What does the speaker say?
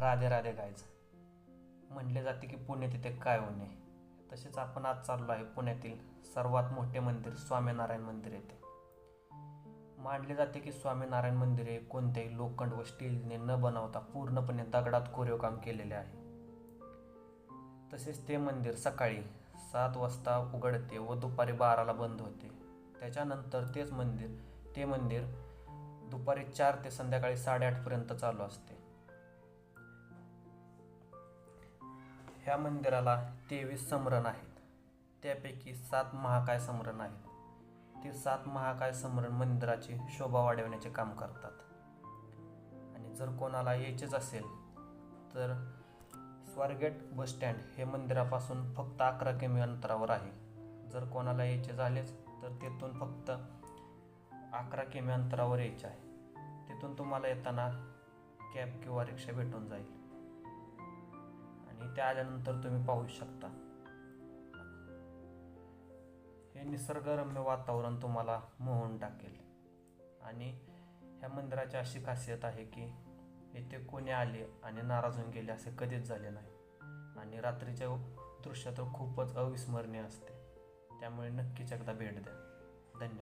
राधे राधे गायचं. म्हणले जाते की पुणे तिथे काय होणे. तसेच आपण आज चाललो आहे पुण्यातील सर्वात मोठे मंदिर स्वामीनारायण मंदिर येथे. मानले जाते की स्वामीनारायण मंदिर हे कोणत्याही लोखंड व स्टीलने न बनवता पूर्णपणे दगडात कोरीवकाम केलेले आहे. तसेच ते मंदिर सकाळी 7 वाजता उघडते व दुपारी 12ला बंद होते. त्याच्यानंतर ते मंदिर दुपारी 4 ते संध्याकाळी 8:30पर्यंत चालू असते. ह्या मंदिराला 23 समरण आहेत. त्यापैकी 7 महाकाय समरण आहेत. ते 7 महाकाय समरण मंदिराची शोभा वाढवण्याचे काम करतात. आणि जर कोणाला यायचेच असेल तर स्वारगेट बसस्टँड हे मंदिरापासून फक्त 11 किमी अंतरावर आहे. जर कोणाला यायचे झालेच तर तिथून फक्त 11 किमी अंतरावर यायचे आहे. तिथून तुम्हाला येताना कॅब किंवा रिक्षा भेटून जाईल आणि त्या आल्यानंतर तुम्ही पाहू शकता. हे निसर्गरम्य वातावरण तुम्हाला मोहून टाकेल. आणि ह्या मंदिराची अशी खासियत आहे की येथे कोणी आले आणि नाराज होऊन गेले असे कधीच झाले नाही. आणि रात्रीचे दृश्य तर खूपच अविस्मरणीय असते. त्यामुळे नक्कीच एकदा भेट द्या. धन्यवाद.